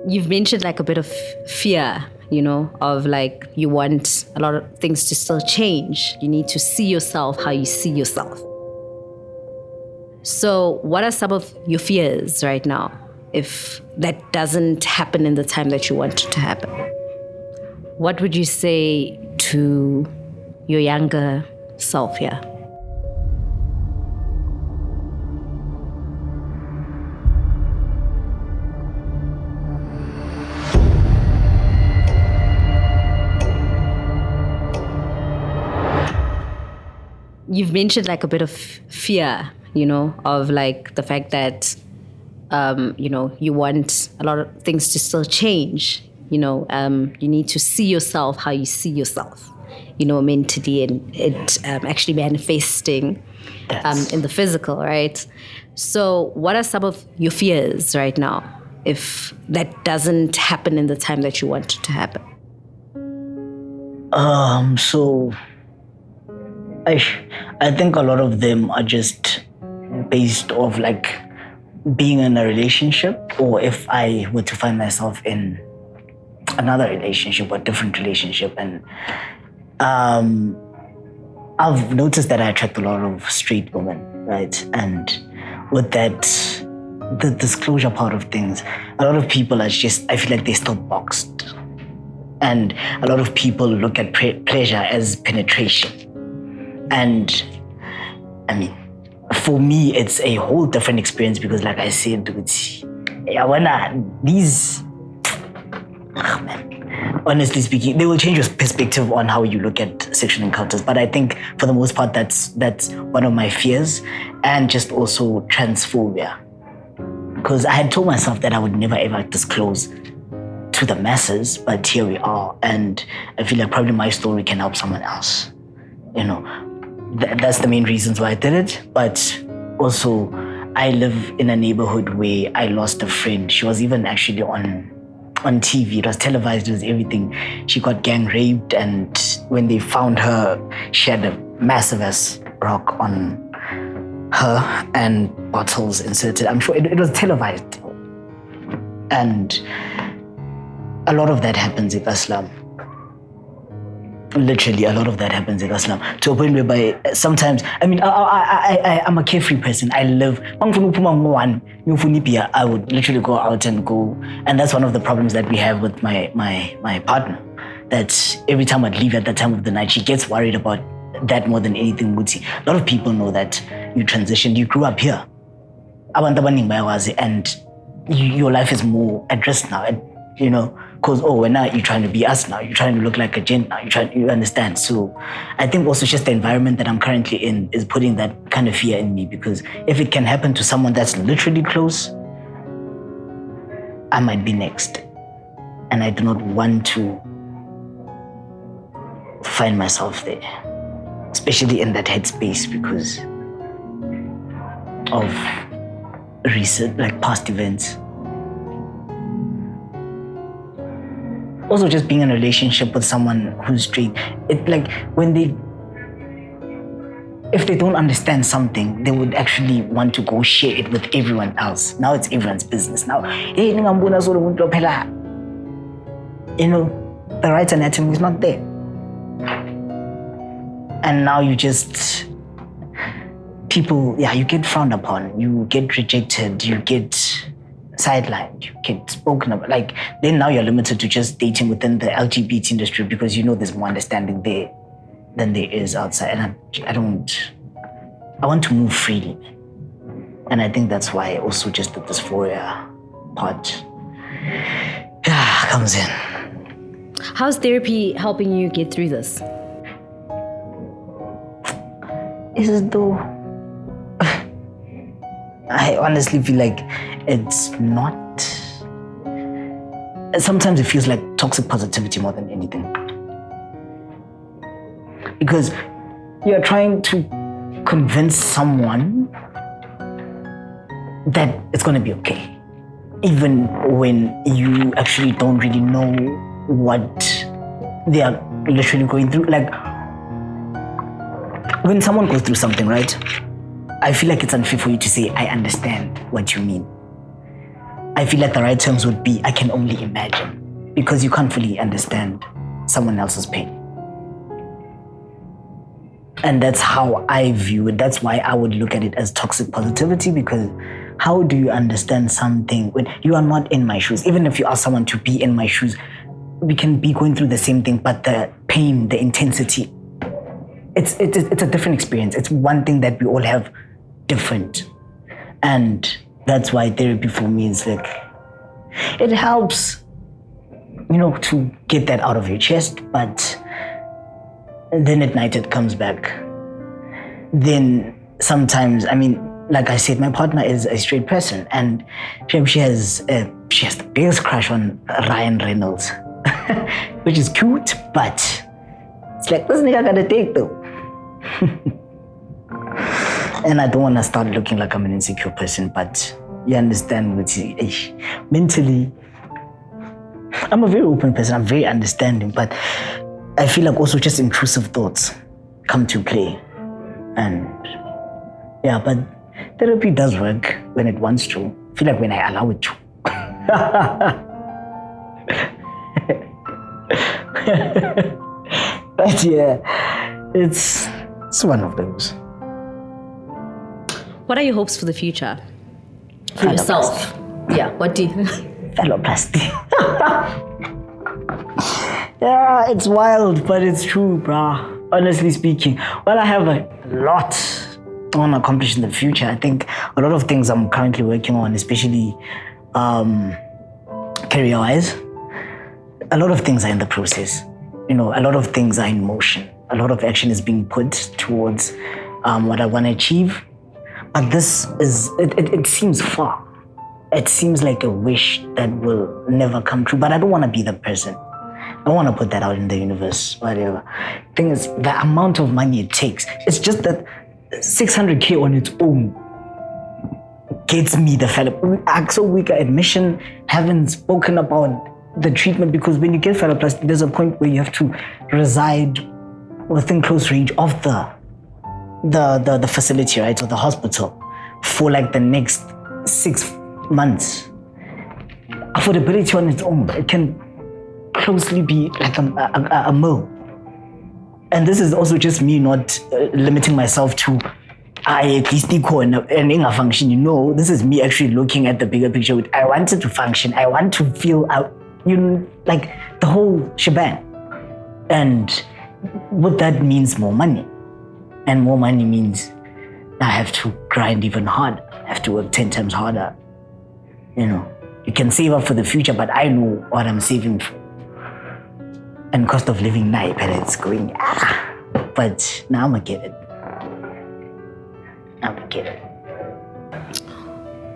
You've mentioned like a bit of fear, of like you want a lot of things to still change. You need to see yourself how you see yourself. So what are some of your fears right now if that doesn't happen in the time that you want it to happen? What would you say to your younger self here? You've mentioned like a bit of fear, of like the fact that, you want a lot of things to still change. You need to see yourself how you see yourself, mentally, and it actually manifesting in the physical, right? So what are some of your fears right now if that doesn't happen in the time that you want it to happen? So I think a lot of them are just based off like being in a relationship, or if I were to find myself in another relationship or different relationship. And I've noticed that I attract a lot of straight women, right? And with that, the disclosure part of things, a lot of people are just, I feel like they're still boxed. And a lot of people look at pleasure as penetration. And I mean, for me, it's a whole different experience because, like I said, honestly speaking, they will change your perspective on how you look at sexual encounters. But I think for the most part, that's one of my fears, and just also transphobia. Because I had told myself that I would never ever disclose to the masses, but here we are. And I feel like probably my story can help someone else. That's the main reasons why I did it. But also, I live in a neighborhood where I lost a friend. She was even actually on TV. It was televised, it was everything. She got gang raped, and when they found her, she had a massive ass rock on her and bottles inserted. I'm sure it was televised. And a lot of that happens in Islam. Literally, a lot of that happens in Islam. To a point whereby sometimes, I'm a carefree person. I live, I would literally go out and go. And that's one of the problems that we have with my partner. That every time I'd leave at that time of the night, she gets worried about that more than anything. A lot of people know that you transitioned, you grew up here. And your life is more at risk now. Because now you're trying to be us now, you're trying to look like a gent now, you understand. So I think also just the environment that I'm currently in is putting that kind of fear in me, because if it can happen to someone that's literally close, I might be next. And I do not want to find myself there, especially in that headspace because of recent, like past events. Also, just being in a relationship with someone who's straight, if they don't understand something, they would actually want to go share it with everyone else. Now it's everyone's business. Now, the right anatomy is not there. And now you just, people, you get frowned upon, you get rejected, you get sidelined, you get spoken about. Like, then now you're limited to just dating within the LGBT industry because there's more understanding there than there is outside. And I want to move freely. And I think that's why also just the dysphoria part comes in. How's therapy helping you get through this? Is as though I honestly feel like it's not. Sometimes it feels like toxic positivity more than anything. Because you're trying to convince someone that it's going to be okay. Even when you actually don't really know what they are literally going through. Like, when someone goes through something, right? I feel like it's unfair for you to say, I understand what you mean. I feel like the right terms would be, I can only imagine, because you can't fully understand someone else's pain. And that's how I view it. That's why I would look at it as toxic positivity, because how do you understand something when you are not in my shoes? Even if you ask someone to be in my shoes, we can be going through the same thing, but the pain, the intensity, it's a different experience. It's one thing that we all have different. And that's why therapy for me is like, it helps, to get that out of your chest, but then at night it comes back. Then sometimes, like I said, my partner is a straight person, and she has the biggest crush on Ryan Reynolds, which is cute, but it's like, this nigga got a date though. And I don't want to start looking like I'm an insecure person, but you understand what mentally, I'm a very open person, I'm very understanding, but I feel like also just intrusive thoughts come to play. And yeah, but therapy does work when it wants to. I feel like when I allow it to. But yeah, it's one of those. What are your hopes for the future? For yourself? Yeah, what do you... Phalloplasty. Yeah, it's wild, but it's true, bruh. Honestly speaking. Well, I have a lot I want to accomplish in the future. I think a lot of things I'm currently working on, especially career-wise, a lot of things are in the process. A lot of things are in motion. A lot of action is being put towards what I want to achieve. But this is, it seems far. It seems like a wish that will never come true, but I don't want to be the person. I don't want to put that out in the universe, whatever. Thing is, the amount of money it takes, it's just that 600K on its own gets me the axo weaker admission. Haven't spoken about the treatment, because when you get phalloplasty, there's a point where you have to reside within close range of the facility, right, or the hospital for like the next 6 months. Affordability on its own, it can closely be like a mill. And this is also just me not limiting myself to I at least equal and in a function. This is me actually looking at the bigger picture. I want it to function. I want to feel out, like the whole shebang. And what that means more money. And more money means I have to grind even harder. I have to work 10 times harder. You can save up for the future, but I know what I'm saving for. And cost of living now, but it's going, but now I'm gonna get it.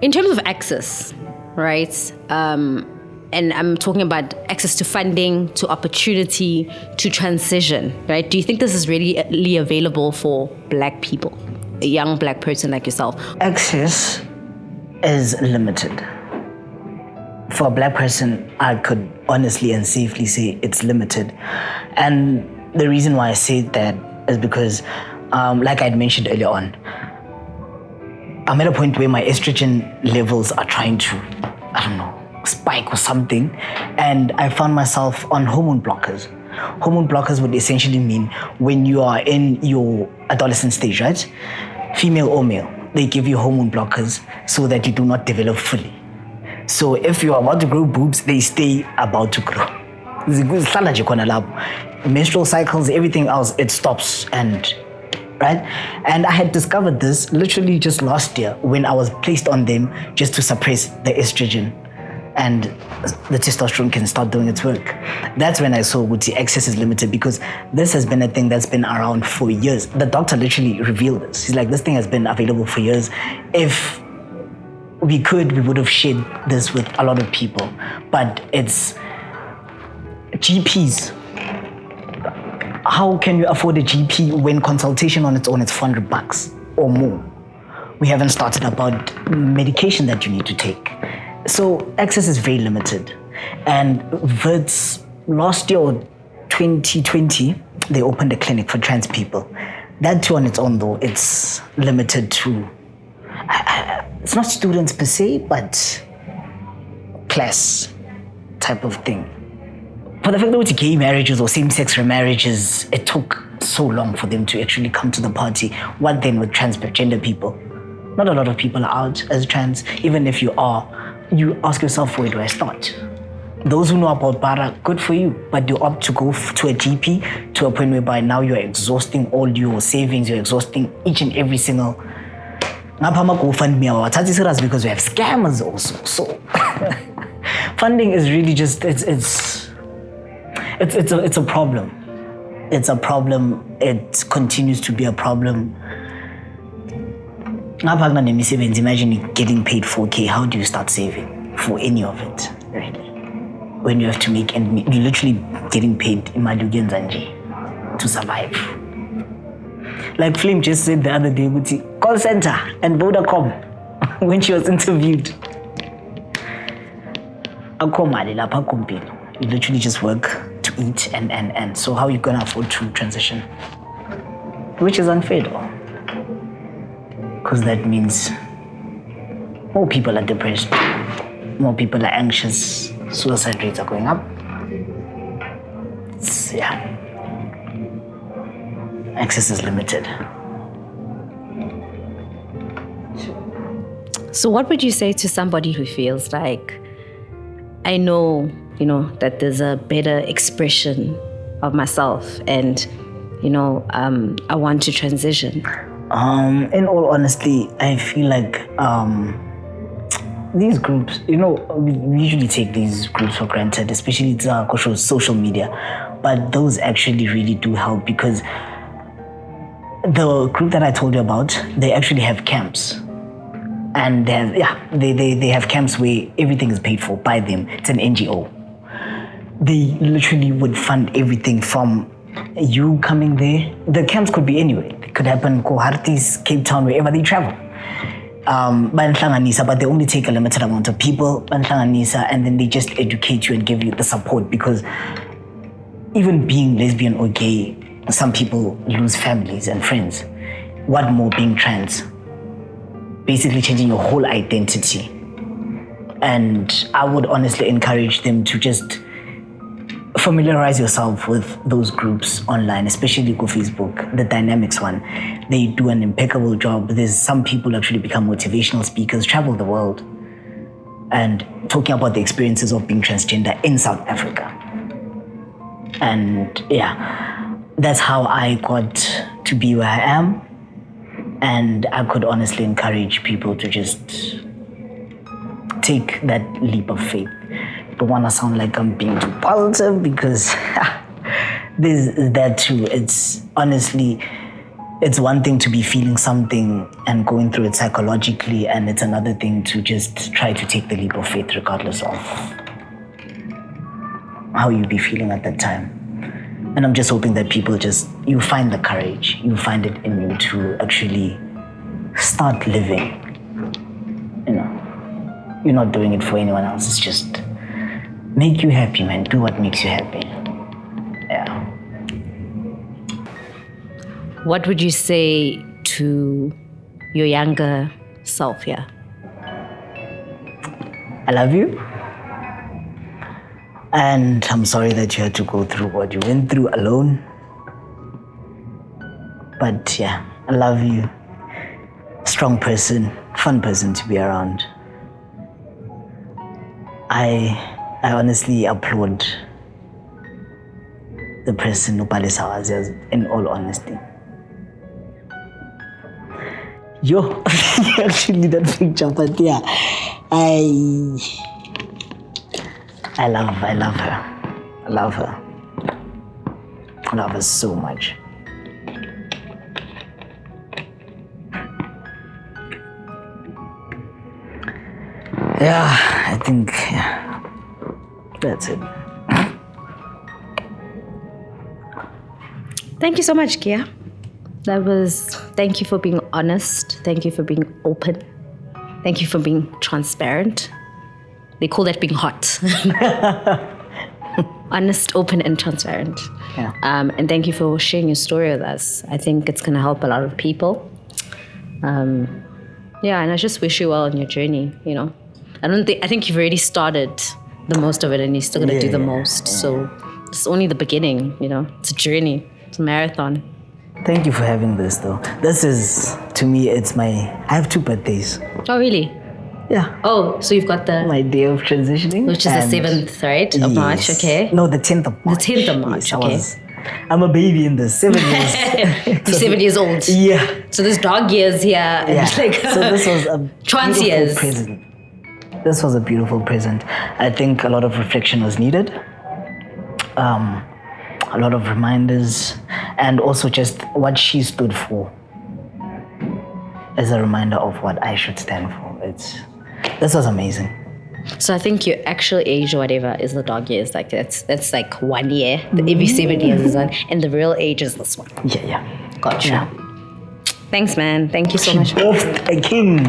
In terms of access, right? And I'm talking about access to funding, to opportunity, to transition, right? Do you think this is really available for Black people, a young Black person like yourself? Access is limited. For a Black person, I could honestly and safely say it's limited. And the reason why I say that is because, like I'd mentioned earlier on, I'm at a point where my estrogen levels are trying to, spike or something. And I found myself on hormone blockers. Hormone blockers would essentially mean when you are in your adolescent stage, right? Female or male, they give you hormone blockers so that you do not develop fully. So if you're about to grow boobs, they stay about to grow. Menstrual cycles, everything else, it stops right? And I had discovered this literally just last year when I was placed on them just to suppress the estrogen and the testosterone can start doing its work. That's when I saw the access is limited, because this has been a thing that's been around for years. The doctor literally revealed this. He's like, this thing has been available for years. If we would have shared this with a lot of people, but it's GPs. How can you afford a GP when consultation on its own is $400 or more? We haven't started about medication that you need to take. So access is very limited. And VITS, last year, 2020, they opened a clinic for trans people. That too on its own though, it's limited to, it's not students per se, but class type of thing. But the fact that gay marriages or same-sex marriages, it took so long for them to actually come to the party. What then with transgender people? Not a lot of people are out as trans. Even if you are, you ask yourself, where do I start? Those who know about para, good for you, but you opt to go to a GP to a point whereby now you're exhausting all your savings, you're exhausting each and every single. It's serious because we have scammers also. So funding is really just it's a problem. It's a problem. It continues to be a problem. Imagine getting paid 4K. How do you start saving for any of it, really? When you have to make and you're literally getting paid imali to survive. Like Flame just said the other day, call center and Vodacom when she was interviewed. You literally just work to eat and so how are you gonna afford to transition? Which is unfair though. Because that means more people are depressed, more people are anxious, suicide rates are going up. Access is limited. So what would you say to somebody who feels like, I know, that there's a better expression of myself and, I want to transition? In all honesty, I feel like these groups, we usually take these groups for granted, especially it's social media, but those actually really do help because the group that I told you about, they actually have camps. And they have camps where everything is paid for by them. It's an NGO. They literally would fund everything from you coming there. The camps could be anywhere. It could happen in Kohartis, Cape Town, wherever they travel. But they only take a limited amount of people, and then they just educate you and give you the support because even being lesbian or gay, some people lose families and friends. What more being trans? Basically changing your whole identity. And I would honestly encourage them to just familiarize yourself with those groups online, especially go Facebook, the Dynamics one. They do an impeccable job. There's some people actually become motivational speakers, travel the world, and talking about the experiences of being transgender in South Africa. And that's how I got to be where I am. And I could honestly encourage people to just take that leap of faith. Don't want to sound like I'm being too positive because there's that too. It's honestly, it's one thing to be feeling something and going through it psychologically, and it's another thing to just try to take the leap of faith regardless of how you be feeling at that time. And I'm just hoping that people you find the courage, you find it in you to actually start living. You're not doing it for anyone else. It's just make you happy, man. Do what makes you happy. Yeah. What would you say to your younger self here? I love you. And I'm sorry that you had to go through what you went through alone. But I love you. Strong person, fun person to be around. I honestly applaud the person Nopalisa was, in all honesty. Yo, actually that picture, but I love her. I love her. I love her so much. I think that's it. Thank you so much, Kia. Thank you for being honest. Thank you for being open. Thank you for being transparent. They call that being hot. Honest, open, and transparent. Yeah. And thank you for sharing your story with us. I think it's going to help a lot of people. And I just wish you well on your journey, I think you've already started the most of it, and you're still gonna do the most. So it's only the beginning, you know. It's a journey. It's a marathon. Thank you for having this, though. This is, to me, I have 2 birthdays. Oh, really? Yeah. Oh, so you've got My day of transitioning. which is the 7th, right, of March, okay? No, the 10th of March. The 10th of March, okay. I'm a baby in this, 7 years. You're 7 years old. Yeah. So there's dog years here. And Yeah. it's like So this was a trans beautiful years. present. This was a beautiful present. I think a lot of reflection was needed. A lot of reminders, and also just what she stood for as a reminder of what I should stand for. This was amazing. So I think your actual age or whatever is the dog years. Like that's like 1 year. Every 7 years is one. And the real age is this one. Yeah. Gotcha. Yeah. Thanks, man. Thank you so much. Birthed a king.